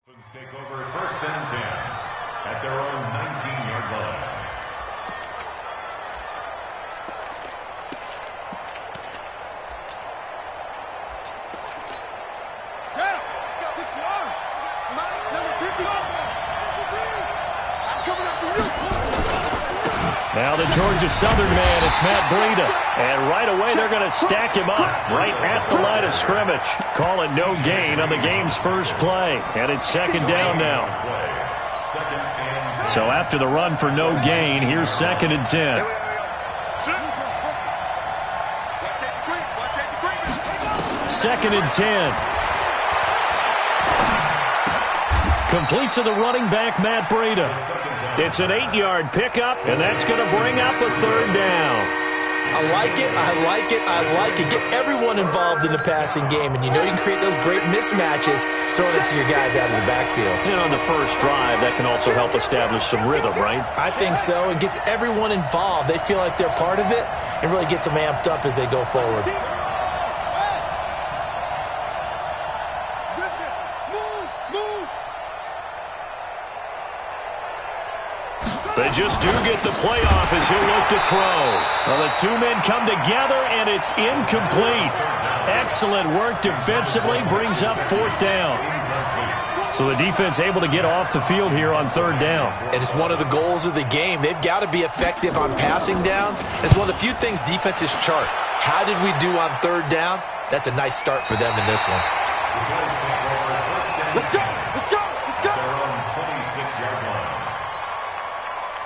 Take over 1st and 10 at their own 19-yard line. Yeah, he's got 6 yards. Number 50. I'm coming up for you. Now the Georgia Southern man, it's Matt Breida. And right away they're going to stack him up right at the line of scrimmage. Call it no gain on the game's first play. And it's 2nd down now. So after the run for no gain, here's 2nd and 10. 2nd and 10. Complete to the running back, Matt Breida. It's an 8-yard pickup, and that's going to bring up a 3rd down. I like it, I like it, I like it. Get everyone involved in the passing game, and you know you can create those great mismatches throwing it to your guys out of the backfield. And on the first drive, that can also help establish some rhythm, right? I think so. It gets everyone involved. They feel like they're part of it and really gets them amped up as they go forward. They just do get the playoff as he'll look to throw. Well, the two men come together, and it's incomplete. Excellent work defensively, brings up 4th down. So the defense able to get off the field here on 3rd down. And it's one of the goals of the game. They've got to be effective on passing downs. It's one of the few things defenses chart. How did we do on 3rd down? That's a nice start for them in this one. Let's go. Let's go. Let's go. Their own 26-yard line.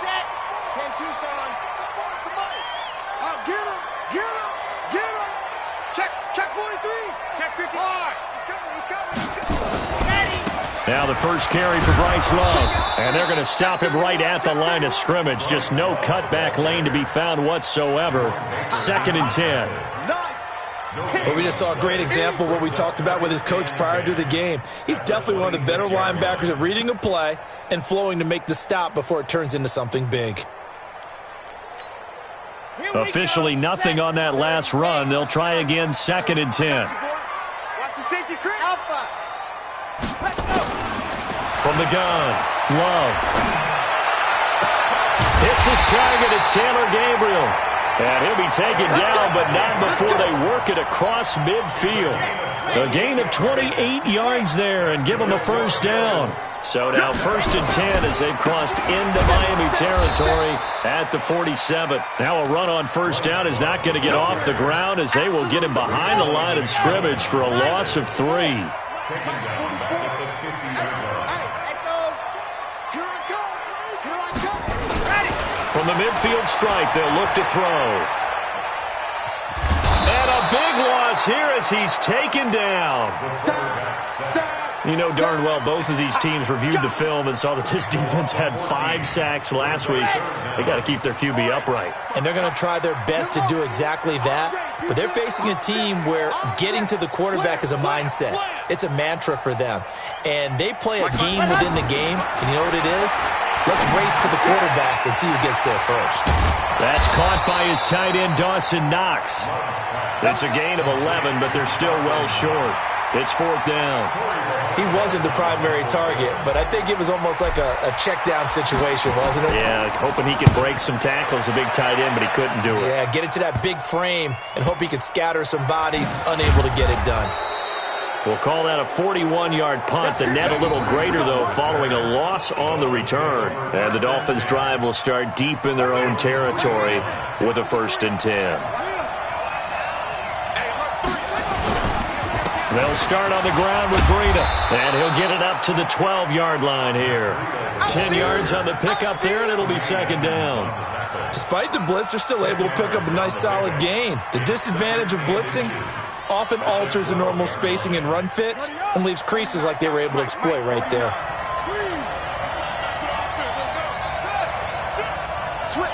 Set. 10-2, son. Oh, get him. Get him. Get him. Check 43. Check 55. He's coming. He's coming. Ready. Now the first carry for Bryce Love. And they're going to stop him right at the line of scrimmage. Just no cutback lane to be found whatsoever. 2nd and 10. But we just saw a great example of what we talked about with his coach prior to the game. He's definitely one of the better linebackers at reading a play and flowing to make the stop before it turns into something big. Officially nothing on that last run. They'll try again 2nd and 10. Watch the safety creep. Alpha. Let's go. From the gun, Love. Hits his target. It's Taylor Gabriel. And he'll be taken down, but not before they work it across midfield. A gain of 28 yards there and give them a 1st down. So now 1st and 10 as they've crossed into Miami territory at the 47. Now a run on 1st down is not going to get off the ground as they will get him behind the line of scrimmage for a loss of 3. Taken down back at the 50-yard line. Here I come. Here I come. Ready. From the midfield stripe, they'll look to throw. And a big loss here as he's taken down. You know darn well both of these teams reviewed the film and saw that this defense had 5 sacks last week. They got to keep their QB upright. And they're going to try their best to do exactly that. But they're facing a team where getting to the quarterback is a mindset. It's a mantra for them. And they play a game within the game. And you know what it is? Let's race to the quarterback and see who gets there first. That's caught by his tight end, Dawson Knox. It's a gain of 11, but they're still well short. It's 4th down. He wasn't the primary target, but I think it was almost like a check down situation, wasn't it? Yeah, hoping he could break some tackles, a big tight end, but he couldn't do it. Yeah, get it to that big frame and hope he could scatter some bodies, unable to get it done. We'll call that a 41-yard punt. The net a little greater, though, following a loss on the return. And the Dolphins' drive will start deep in their own territory with a 1st and 10. They'll start on the ground with Breida, and he'll get it up to the 12-yard line here. 10 yards on the pickup there, and it'll be 2nd down. Despite the blitz, they're still able to pick up a nice solid gain. The disadvantage of blitzing often alters the normal spacing and run fits and leaves creases like they were able to exploit right there. Switch.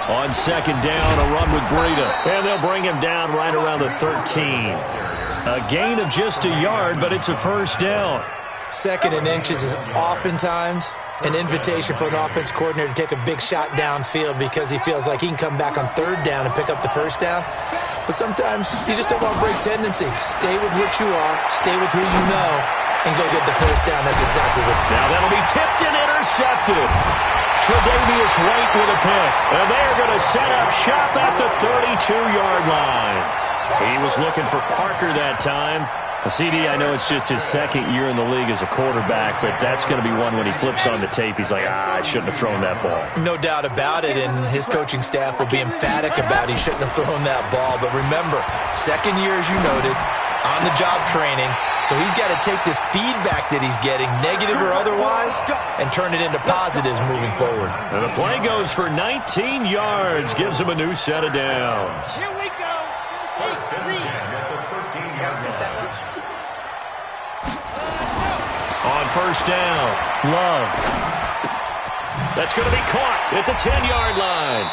On 2nd down, a run with Breida, and they'll bring him down right around the 13. A gain of just a yard, but it's a 1st down. 2nd and inches is oftentimes an invitation for an offense coordinator to take a big shot downfield because he feels like he can come back on third down and pick up the first down. But sometimes you just don't want to break tendency. Stay with what you are, stay with who you know, and go get the first down. That's exactly what. Now that'll be tipped and intercepted. Tre'Davious White with a pick. And they're going to set up shop at the 32-yard line. He was looking for Parker that time. CD, I know it's just his second year in the league as a quarterback, but that's going to be one when he flips on the tape. He's like, I shouldn't have thrown that ball. No doubt about it, and his coaching staff will be emphatic about he shouldn't have thrown that ball. But remember, second year, as you noted, on-the-job training, so he's got to take this feedback that he's getting, negative or otherwise, and turn it into positives moving forward. And the play goes for 19 yards, gives him a new set of downs. Here we go. First and 10 at the 13-yard line. On first down, Love. That's going to be caught at the 10-yard line.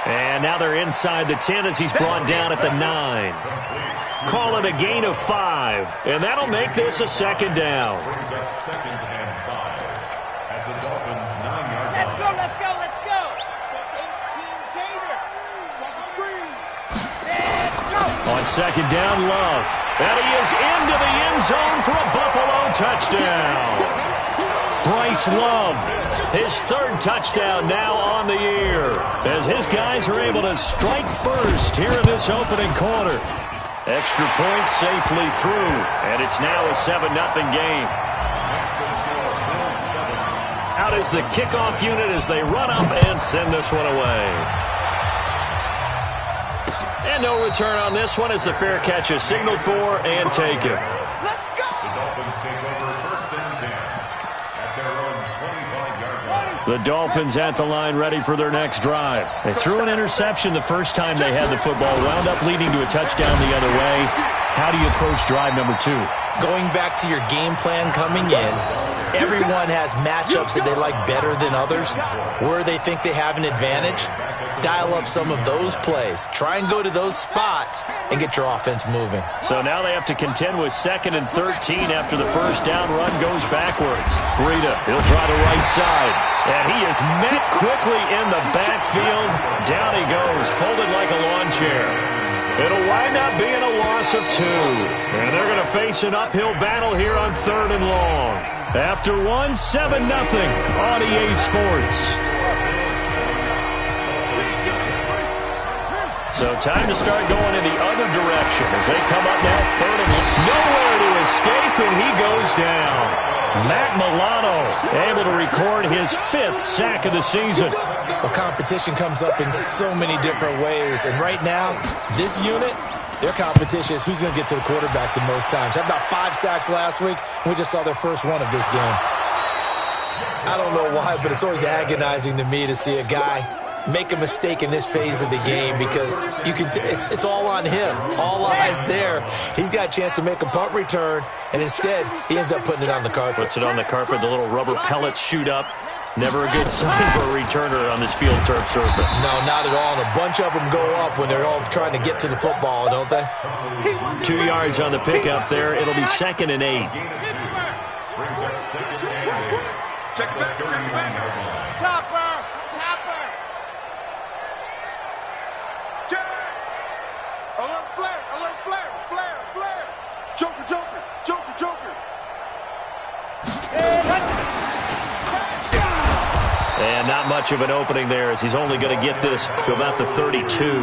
And now they're inside the 10 as he's brought down at the 9. Call it a gain of 5, and that'll make this a second down. Brings up second and 5 at the Dolphins' 9-yard line. Let's go, let's go, let's go. 18 Gator. Let's screen. Let's go. On second down, Love. And he is into the end zone for a Buffalo touchdown. Bryce Love, his third touchdown now on the year, as his guys are able to strike first here in this opening quarter. Extra point safely through, and it's now a 7-0 game. Out is the kickoff unit as they run up and send this one away. And no return on this one as the fair catch is signaled for and taken. Let's go. The Dolphins take over first and 10 at their own 25-yard line. The Dolphins at the line ready for their next drive. They threw an interception the first time they had the football, wound up leading to a touchdown the other way. How do you approach drive number 2? Going back to your game plan coming in, everyone has matchups that they like better than others. Where they think they have an advantage, dial up some of those plays. Try and go to those spots and get your offense moving. So now they have to contend with 2nd and 13 after the first down run goes backwards. Breida, he'll try the right side. And he is met quickly in the backfield. Down he goes, folded like a lawn chair. It'll wind up being a loss of 2. And they're going to face an uphill battle here on 3rd and long. After 7-0 on EA Sports. So time to start going in the other direction as they come up now 3rd and long. Nowhere to escape, and he goes down. Matt Milano able to record his 5th sack of the season. Well, competition comes up in so many different ways, and right now, this unit, their competition is who's going to get to the quarterback the most times. Had about 5 sacks last week, and we just saw their first one of this game. I don't know why, but it's always agonizing to me to see a guy make a mistake in this phase of the game because you can. It's all on him. All eyes there. He's got a chance to make a punt return, and instead, he ends up putting it on the carpet. Puts it on the carpet. The little rubber pellets shoot up. Never a good sign for a returner on this field turf surface. No, not at all. And a bunch of them go up when they're all trying to get to the football, don't they? 2 yards on the pickup there. It'll be 2nd and 8. Brings up second and 8. Check it back, check it back. Topper. Alert, flare. Joker. And not much of an opening there as he's only going to get this to about the 32.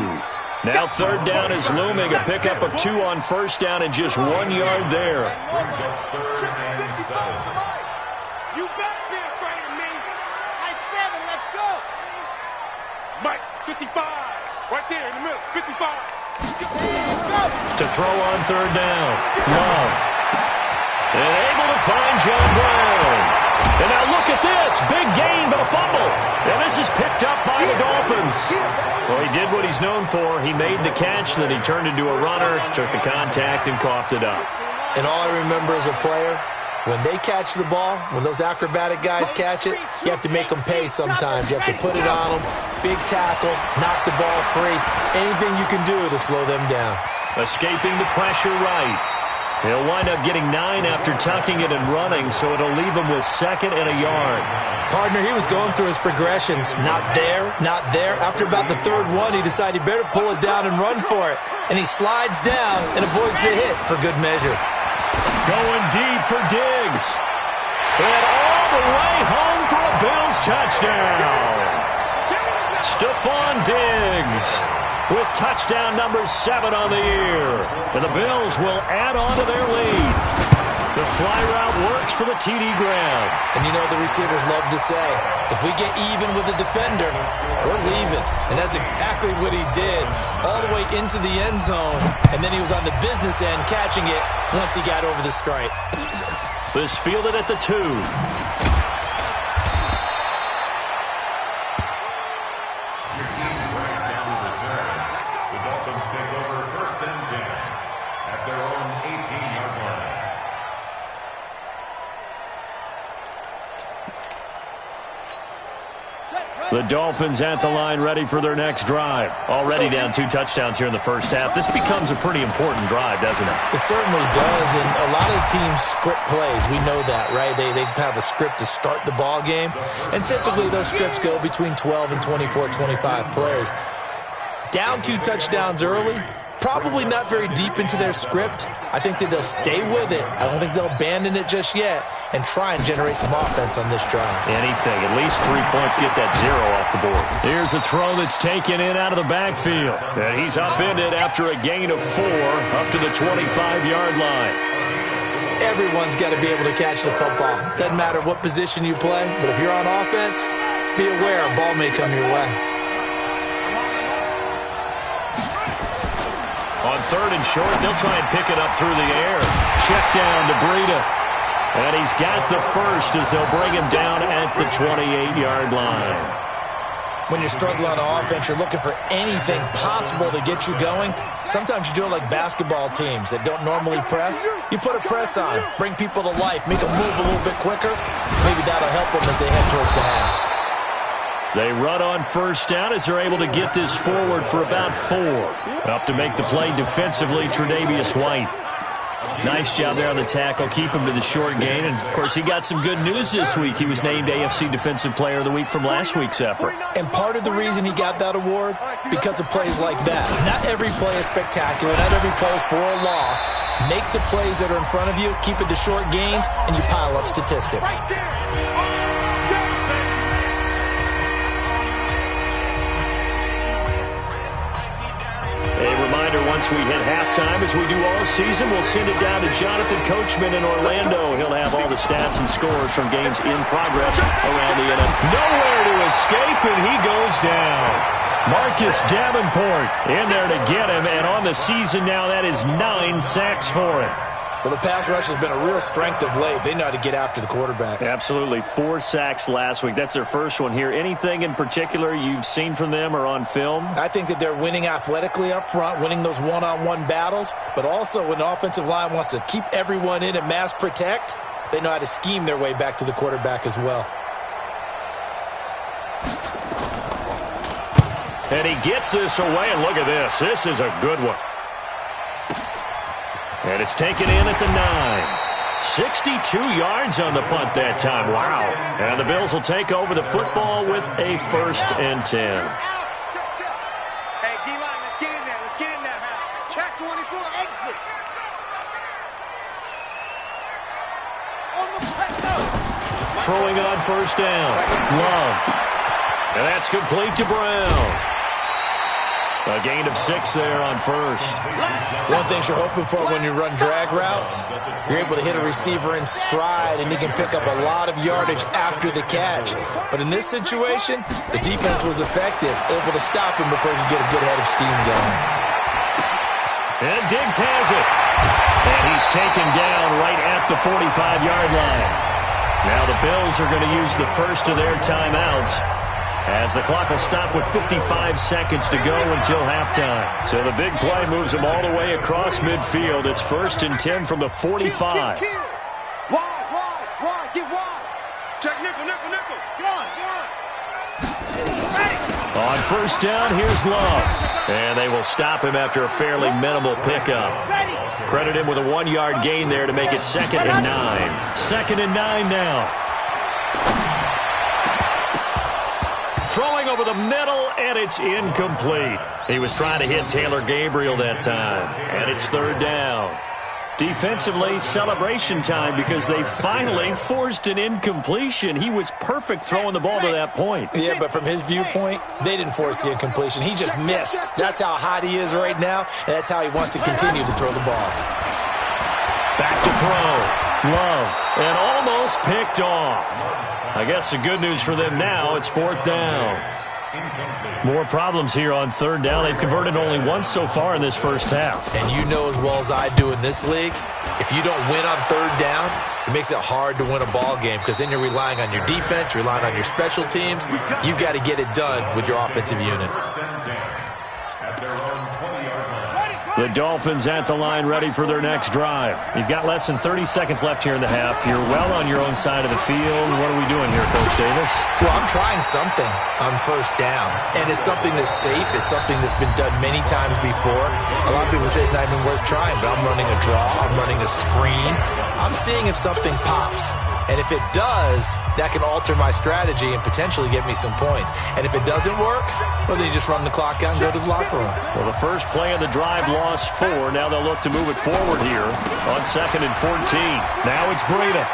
Now 3rd down is looming. A pickup of 2 on first down and just 1 yard there. Brings up 3rd and 7. You better be afraid of me. I 7, let's go. Mike, 55. Right there in the middle, 55. To throw on 3rd down. Love. And able to find John Brown. And now look at this. Big gain, but a fumble. And this is picked up by the Dolphins. Well, he did what he's known for. He made the catch, then he turned into a runner, took the contact, and coughed it up. And all I remember as a player, when they catch the ball, when those acrobatic guys catch it, you have to make them pay sometimes. You have to put it on them, big tackle, knock the ball free. Anything you can do to slow them down. Escaping the pressure right. He'll wind up getting 9 after tucking it and running, so it'll leave him with 2nd and a yard. Partner, he was going through his progressions. Not there, not there. After about the third one, he decided he better pull it down and run for it. And he slides down and avoids the hit for good measure. Going deep for Diggs. And all the way home for a Bills touchdown. Stephon Diggs with touchdown number 7 on the year. And the Bills will add on to their lead. The fly route works for the TD grab. And you know the receivers love to say, if we get even with the defender, we're leaving. And that's exactly what he did, all the way into the end zone. And then he was on the business end catching it once he got over the stripe. This fielded at the 2. The Dolphins take over 1st and 10 at their own 18-yard line. The Dolphins at the line, ready for their next drive. Already down 2 touchdowns here in the first half. This becomes a pretty important drive, doesn't it? It certainly does, and a lot of teams script plays. We know that, right? They have a script to start the ball game, and typically those scripts go between 12 and 24, 25 plays. Down 2 touchdowns early, probably not very deep into their script. I think that they'll stay with it. I don't think they'll abandon it just yet and try and generate some offense on this drive. Anything. At least 3 points, get that 0 off the board. Here's a throw that's taken in out of the backfield. And he's upended after a gain of 4 up to the 25-yard line. Everyone's got to be able to catch the football. Doesn't matter what position you play, but if you're on offense, be aware a ball may come your way. On 3rd and short, they'll try and pick it up through the air. Check down to Breida. And he's got the first as they'll bring him down at the 28-yard line. When you're struggling on offense, you're looking for anything possible to get you going. Sometimes you do it like basketball teams that don't normally press. You put a press on, bring people to life, make them move a little bit quicker. Maybe that'll help them as they head towards the half. They run on 1st down as they're able to get this forward for about 4. Up to make the play defensively, Tre'Davious White. Nice job there on the tackle. Keep him to the short gain. And, of course, he got some good news this week. He was named AFC Defensive Player of the Week from last week's effort. And part of the reason he got that award, because of plays like that. Not every play is spectacular. Not every play is for a loss. Make the plays that are in front of you, keep it to short gains, and you pile up statistics. A reminder, once we hit halftime, as we do all season, we'll send it down to Jonathan Coachman in Orlando. He'll have all the stats and scores from games in progress around the NFL. Nowhere to escape, and he goes down. Marcus Davenport in there to get him, and on the season now, that is 9 sacks for him. Well, the pass rush has been a real strength of late. They know how to get after the quarterback. Absolutely. 4 sacks last week. That's their first one here. Anything in particular you've seen from them or on film? I think that they're winning athletically up front, winning those one-on-one battles, but also when the offensive line wants to keep everyone in and mass protect, they know how to scheme their way back to the quarterback as well. And he gets this away, and look at this. This is a good one. And it's taken in at the 9. 62 yards on the punt that time. Wow. And the Bills will take over the football with a 1st and 10. Hey, D-line, let's get in there. Let's get in there. Check 24, exit. On the press. Throwing on 1st down. Love. And that's complete to Brown. A gain of 6 there on 1st. One thing you're hoping for when you run drag routes, you're able to hit a receiver in stride and he can pick up a lot of yardage after the catch. But in this situation, the defense was effective, able to stop him before he could get a good head of steam going. And Diggs has it. And he's taken down right at the 45-yard line. Now the Bills are going to use the first of their timeouts, as the clock will stop with 55 seconds to go until halftime. So the big play moves them all the way across midfield. It's 1st and 10 from the 45. Wide, get wide. Check nickel. Get on. On 1st down, here's Love. And they will stop him after a fairly minimal pickup. Credit him with a 1-yard gain there to make it 2nd and 9. 2nd and 9 now. throwing over the middle, and it's incomplete. He was trying to hit Taylor Gabriel that time, and it's third down. Defensively, celebration time because they finally forced an incompletion. He was perfect throwing the ball to that point. Yeah, but from his viewpoint, they didn't force the incompletion. He just missed. That's how hot he is right now, and that's how he wants to continue to throw the ball. Back to throw. Love. And almost picked off. I guess the good news for them now, it's fourth down. More problems here on third down. They've converted only once so far in this first half. And you know as well as I do in this league, if you don't win on third down, it makes it hard to win a ball game because then you're relying on your defense, you're relying on your special teams. You've got to get it done with your offensive unit. The Dolphins at the line ready for their next drive. You've got less than 30 seconds left here in the half. You're well on your own side of the field. What are we doing here, Coach Davis? Well, I'm trying something on first down, and it's something that's safe. It's something that's been done many times before. A lot of people say it's not even worth trying, but I'm running a draw. I'm running a screen. I'm seeing if something pops. And if it does, that can alter my strategy and potentially get me some points. And if it doesn't work, well, then you just run the clock out and go to the locker room. Well, the first play of the drive lost 4. Now they'll look to move it forward here on 2nd and 14. Now it's Breida.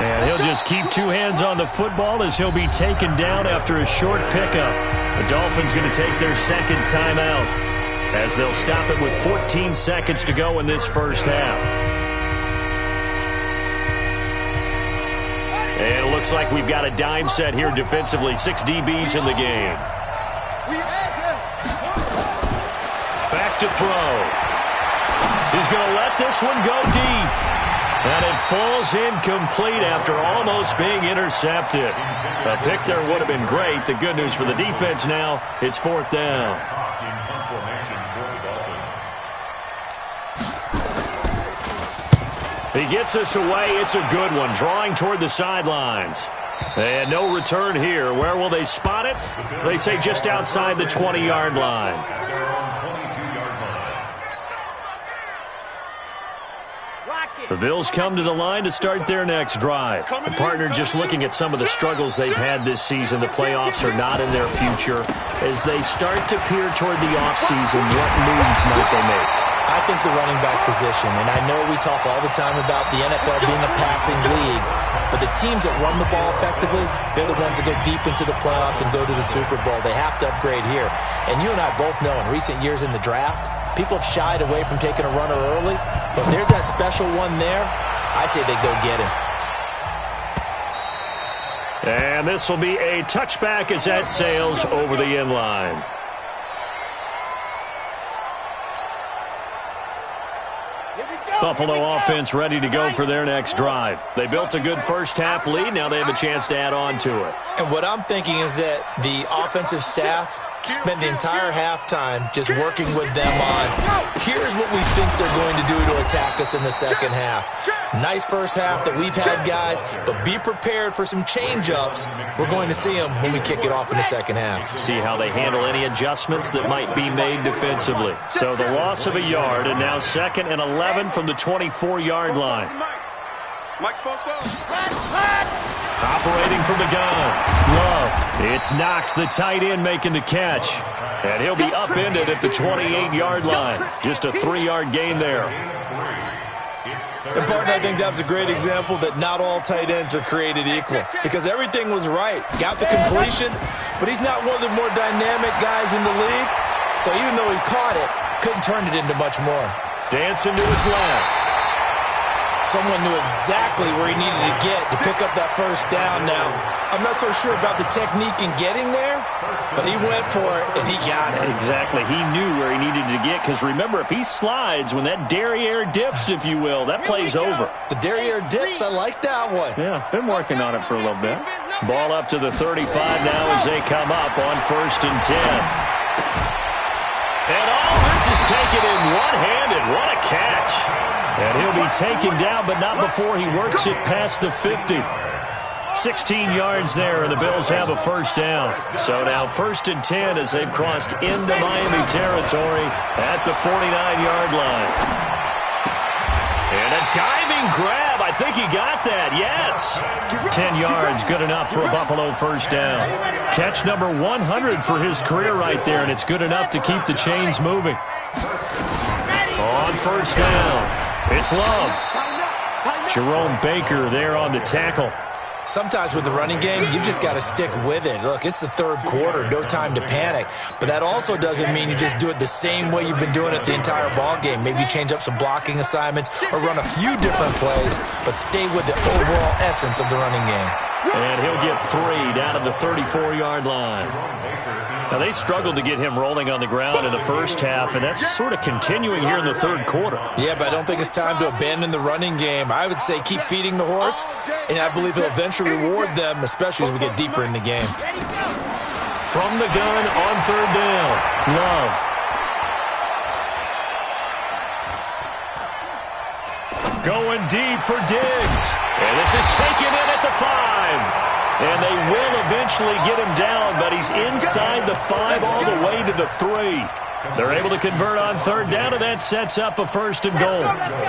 And he'll just keep two hands on the football as he'll be taken down after a short pickup. The Dolphins going to take their second timeout as they'll stop it with 14 seconds to go in this first half. And it looks like we've got a dime set here defensively. 6 DBs in the game. Back to throw. He's going to let this one go deep. And it falls incomplete after almost being intercepted. A pick there would have been great. The good news for the defense now, it's fourth down. He gets us away. It's a good one. Drawing toward the sidelines. And no return here. Where will they spot it? They say just outside the 20-yard line. The Bills come to the line to start their next drive. The partner just looking at some of the struggles they've had this season. The playoffs are not in their future. As they start to peer toward the offseason, what moves might they make? I think the running back position, and I know we talk all the time about the NFL being a passing league, but the teams that run the ball effectively, they're the ones that go deep into the playoffs and go to the Super Bowl. They have to upgrade here. And you and I both know in recent years in the draft, people have shied away from taking a runner early, but if there's that special one there, I say they go get him. And this will be a touchback as that sails over the end line. Buffalo offense ready to go for their next drive. They built a good first half lead. Now they have a chance to add on to it. And what I'm thinking is that the offensive staff spent the entire halftime just working with them on, here's what we think they're going to do to attack us in the second half. Nice first half that we've had, guys, but be prepared for some change-ups. We're going to see them when we kick it off in the second half. See how they handle any adjustments that might be made defensively. So the loss of a yard, and now 2nd and 11 from the 24-yard line. Operating from the gun. Love. It's Knox, the tight end, making the catch. And he'll be upended at the 28-yard line. Just a 3-yard gain there. And, partner, I think that was a great example that not all tight ends are created equal. Because everything was right. Got the completion, but he's not one of the more dynamic guys in the league. So even though he caught it, couldn't turn it into much more. Dancing to his left. Someone knew exactly where he needed to get to pick up that first down. Now, I'm not so sure about the technique in getting there, but he went for it, and he got it. Exactly. He knew where he needed to get, because remember, if he slides, when that derriere dips, if you will, that play's over. The derriere dips, I like that one. Yeah, been working on it for a little bit. Ball up to the 35 now as they come up on 1st and 10. And all this is taken in one-handed. What a catch. And he'll be taken down, but not before he works it past the 50. 16 yards there, and the Bills have a first down. So now 1st and 10 as they've crossed into Miami territory at the 49-yard line. And a diving grab. I think he got that. Yes. 10 yards, good enough for a Buffalo first down. Catch number 100 for his career right there, and it's good enough to keep the chains moving. On first down, it's Love. Jerome Baker there on the tackle. Sometimes with the running game, you've just got to stick with it. Look, it's the third quarter, no time to panic. But that also doesn't mean you just do it the same way you've been doing it the entire ball game. Maybe change up some blocking assignments or run a few different plays, but stay with the overall essence of the running game. And he'll get 3 down at the 34-yard line. Now, they struggled to get him rolling on the ground in the first half, and that's sort of continuing here in the third quarter. Yeah, but I don't think it's time to abandon the running game. I would say keep feeding the horse, and I believe he'll eventually reward them, especially as we get deeper in the game. From the gun on third down, Love. Going deep for Diggs. And this is taken in at the 5. And they will eventually get him down, but he's inside the 5 all the way to the 3. They're able to convert on third down, and that sets up a first and goal. Let's go.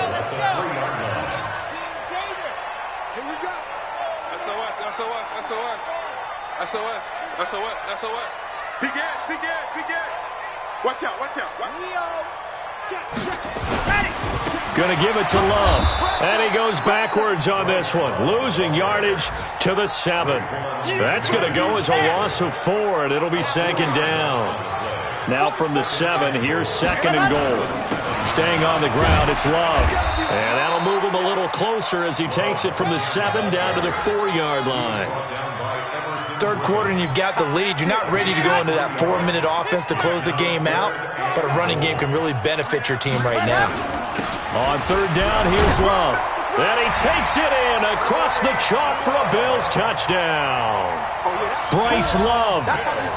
Here we go. SOS. Big Ed. Watch out. Leo. Check. Ready. Going to give it to Love. And he goes backwards on this one, losing yardage to the 7. That's going to go as a loss of 4, and it'll be second down. Now from the 7, here's second and goal. Staying on the ground, it's Love. And that'll move him a little closer as he takes it from the 7 down to the 4-yard line. Third quarter and you've got the lead. You're not ready to go into that 4-minute offense to close the game out, but a running game can really benefit your team right now. On third down, here's Love. And he takes it in across the chalk for a Bills touchdown. Bryce Love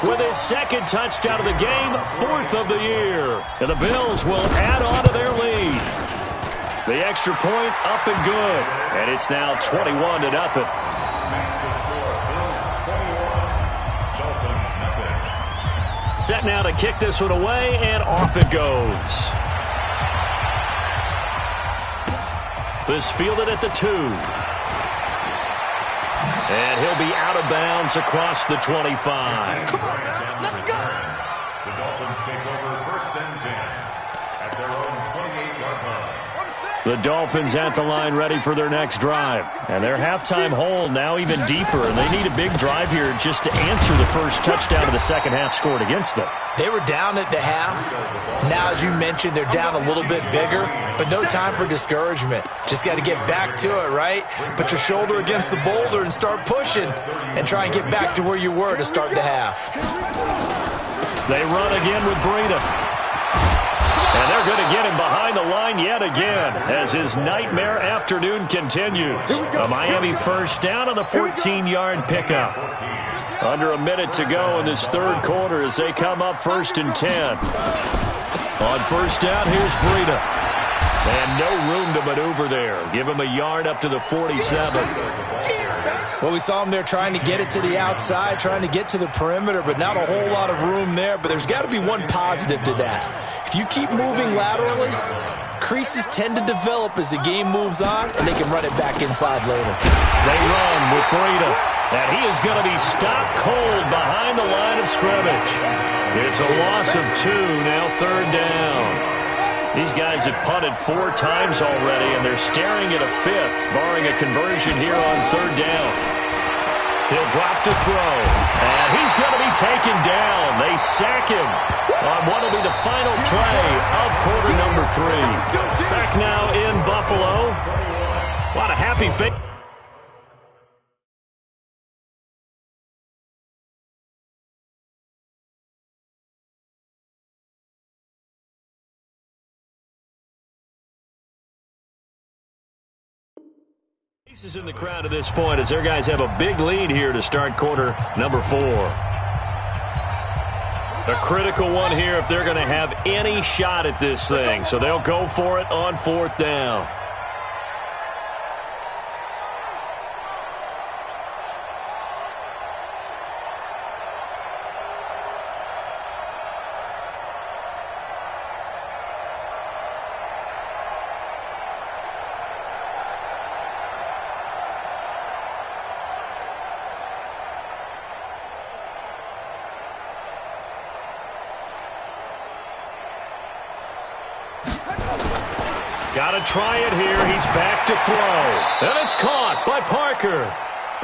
with his second touchdown of the game, 4th of the year. And the Bills will add on to their lead. The extra point up and good. And it's now 21-0. Set now to kick this one away, and off it goes. This fielded at the 2. And he'll be out of bounds across the 25. Come on now, let's go. The Dolphins take over first and 10 at their own 28-yard line. The Dolphins at the line ready for their next drive. And their halftime hole now even deeper, and they need a big drive here just to answer the first touchdown of the second half scored against them. They were down at the half. Now, as you mentioned, they're down a little bit bigger, but no time for discouragement. Just got to get back to it, right? Put your shoulder against the boulder and start pushing and try and get back to where you were to start the half. They run again with Breida. And they're going to get him behind the line yet again as his nightmare afternoon continues. A Miami first down on the 14-yard pickup. Under a minute to go in this third quarter as they come up first and 10. On first down, here's Breida. And no room to maneuver there. Give him a yard up to the 47. Well, we saw him there trying to get it to the outside, trying to get to the perimeter, but not a whole lot of room there. But there's got to be one positive to that. If you keep moving laterally, creases tend to develop as the game moves on, and they can run it back inside later. They run with Breida, and he is going to be stopped cold behind the line of scrimmage. It's a loss of 2, now third down. These guys have punted 4 times already, and they're staring at a 5th, barring a conversion here on third down. He'll drop to throw, and he's going to be taken down. They sack him on what will be the final play of quarter number 3. Back now in Buffalo. A lot of happy face. Faces in the crowd at this point as their guys have a big lead here to start quarter number 4. A critical one here if they're going to have any shot at this thing. So they'll go for it on 4th down. Got to try it here. He's back to throw. And it's caught by Parker.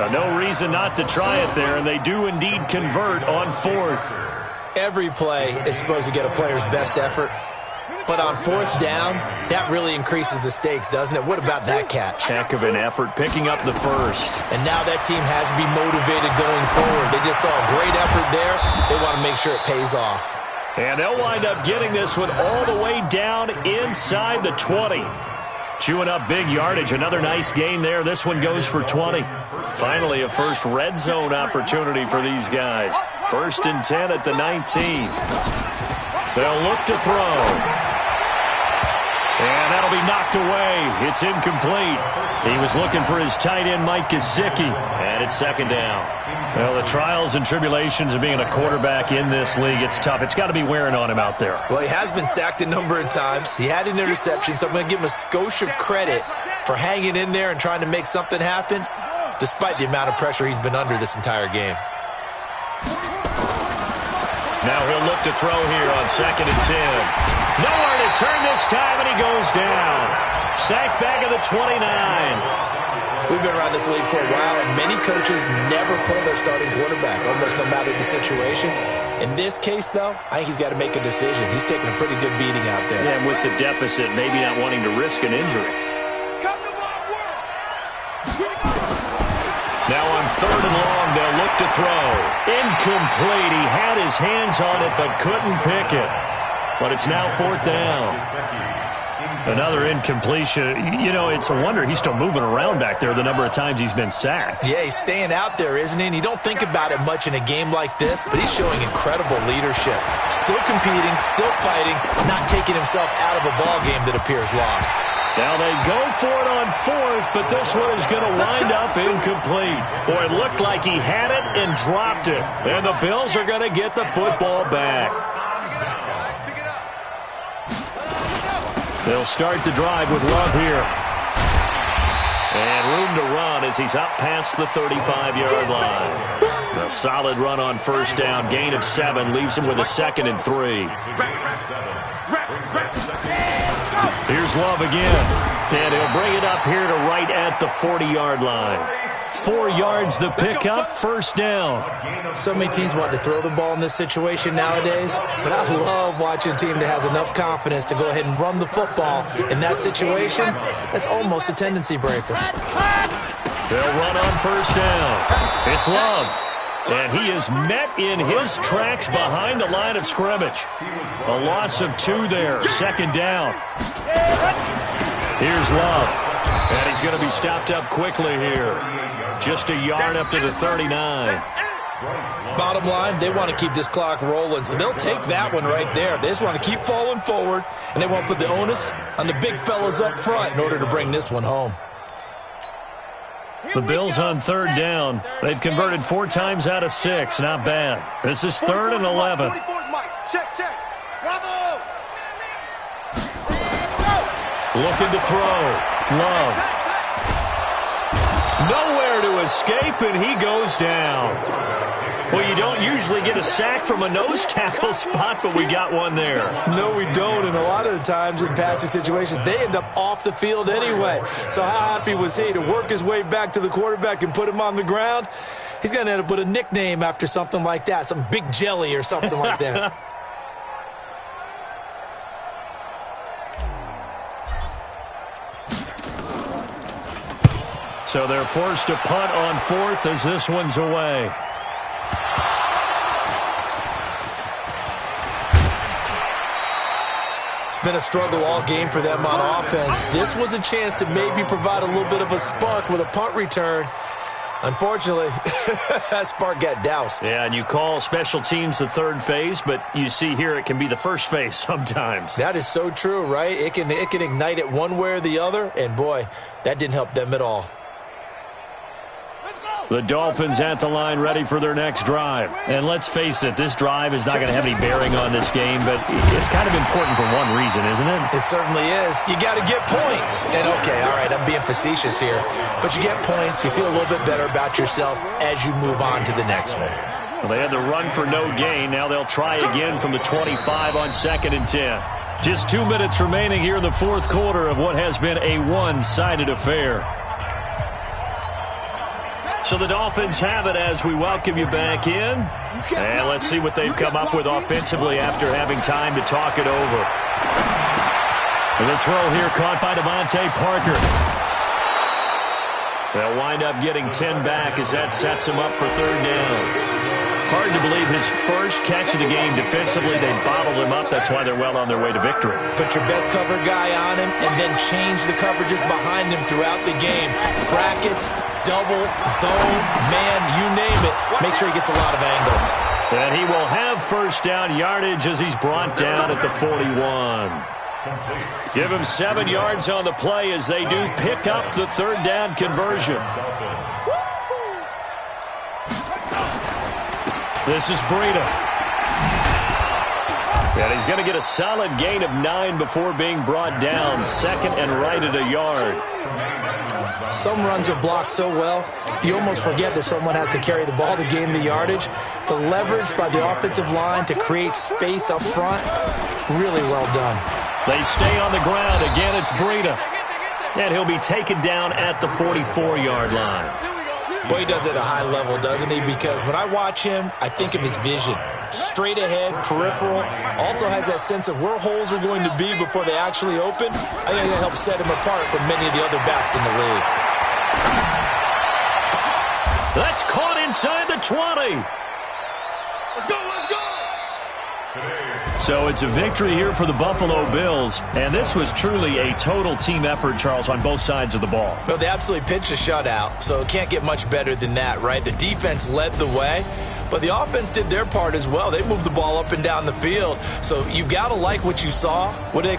No reason not to try it there, and they do indeed convert on fourth. Every play is supposed to get a player's best effort, but on fourth down, that really increases the stakes, doesn't it? What about that catch? Heck of an effort picking up the first. And now that team has to be motivated going forward. They just saw a great effort there. They want to make sure it pays off. And they'll wind up getting this one all the way down inside the 20. Chewing up big yardage. Another nice gain there. This one goes for 20. Finally, a first red zone opportunity for these guys. 1st and 10 at the 19. They'll look to throw. And that'll be knocked away. It's incomplete. He was looking for his tight end, Mike Gesicki. And it's 2nd down. Well, the trials and tribulations of being a quarterback in this league, it's tough. It's got to be wearing on him out there. Well, he has been sacked a number of times. He had an interception, so I'm going to give him a skosh of credit for hanging in there and trying to make something happen, despite the amount of pressure he's been under this entire game. Now he'll look to throw here on 2nd and 10. Nowhere to turn this time, and he goes down. Sacked back at the 29. We've been around this league for a while, and many coaches never pull their starting quarterback, almost no matter the situation. In this case, though, I think he's got to make a decision. He's taking a pretty good beating out there. Yeah, with the deficit, maybe not wanting to risk an injury. Now on 3rd and long, they'll look to throw. Incomplete. He had his hands on it, but couldn't pick it. But it's now 4th down. Another incompletion. You know, it's a wonder he's still moving around back there the number of times he's been sacked. Yeah, he's staying out there, isn't he? And you don't think about it much in a game like this, but he's showing incredible leadership. Still competing, still fighting, not taking himself out of a ball game that appears lost. Now they go for it on 4th, but this one is going to wind up incomplete. Boy, it looked like he had it and dropped it. And the Bills are going to get the football back. They'll start the drive with Love here. And room to run as he's up past the 35-yard line. A solid run on 1st down. Gain of 7 leaves him with a 2nd and 3. Here's Love again. And he'll bring it up here to right at the 40-yard line. 4 yards the pickup, 1st down. So many teams want to throw the ball in this situation nowadays, but I love watching a team that has enough confidence to go ahead and run the football. In that situation, that's almost a tendency breaker. They'll run on 1st down. It's Love. And he is met in his tracks behind the line of scrimmage. A loss of 2 there, 2nd down. Here's Love. And he's going to be stopped up quickly here. Just a yard up to the 39. Bottom line, they want to keep this clock rolling, so they'll take that one right there. They just want to keep falling forward, and they won't put the onus on the big fellas up front in order to bring this one home. The Bills on 3rd down. They've converted 4 times out of 6. Not bad. This is 3rd and 11. Check. Bravo. Looking to throw. Love. Nowhere to escape, and he goes down. Well, you don't usually get a sack from a nose tackle spot, but we got one there. No, we don't, and a lot of the times in passing situations, they end up off the field anyway. So how happy was he to work his way back to the quarterback and put him on the ground? He's going to end up with a nickname after something like that, some Big Jelly or something like that. So they're forced to punt on 4th as this one's away. It's been a struggle all game for them on offense. This was a chance to maybe provide a little bit of a spark with a punt return. Unfortunately, that spark got doused. Yeah, and you call special teams the 3rd phase, but you see here it can be the 1st phase sometimes. That is so true, right? It can ignite it one way or the other, and boy, that didn't help them at all. The Dolphins at the line ready for their next drive. And let's face it, this drive is not going to have any bearing on this game, but it's kind of important for one reason, isn't it? It certainly is. You got to get points. And okay, all right, I'm being facetious here, but you get points, you feel a little bit better about yourself as you move on to the next one. Well, they had the run for no gain. Now they'll try again from the 25 on 2nd and 10. Just 2 minutes remaining here in the fourth quarter of what has been a one-sided affair. So the Dolphins have it as we welcome you back in. And let's see what they've come up with offensively after having time to talk it over. And the throw here caught by Devontae Parker. They'll wind up getting 10 back as that sets him up for third down. Hard to believe his first catch of the game defensively. They bottled him up. That's why they're well on their way to victory. Put your best cover guy on him and then change the coverages behind him throughout the game. Brackets, double, zone, man, you name it. Make sure he gets a lot of angles. And he will have first down yardage as he's brought down at the 41. Give him 7 yards on the play as they do pick up the third down conversion. This is Breida. And he's going to get a solid gain of 9 before being brought down. Second and right at a yard. Some runs are blocked so well, you almost forget that someone has to carry the ball to gain the yardage. The leverage by the offensive line to create space up front, really well done. They stay on the ground. Again, it's Breida. And he'll be taken down at the 44-yard line. Boy, he does it at a high level, doesn't he? Because when I watch him, I think of his vision. Straight ahead, peripheral. Also has that sense of where holes are going to be before they actually open. I think that helps set him apart from many of the other backs in the league. That's caught inside the 20. Let's go, let's go. So it's a victory here for the Buffalo Bills, and this was truly a total team effort, Charles, on both sides of the ball. Well, they absolutely pitched a shutout, so it can't get much better than that, right? The defense led the way, but the offense did their part as well. They moved the ball up and down the field, so you've got to like what you saw. What do they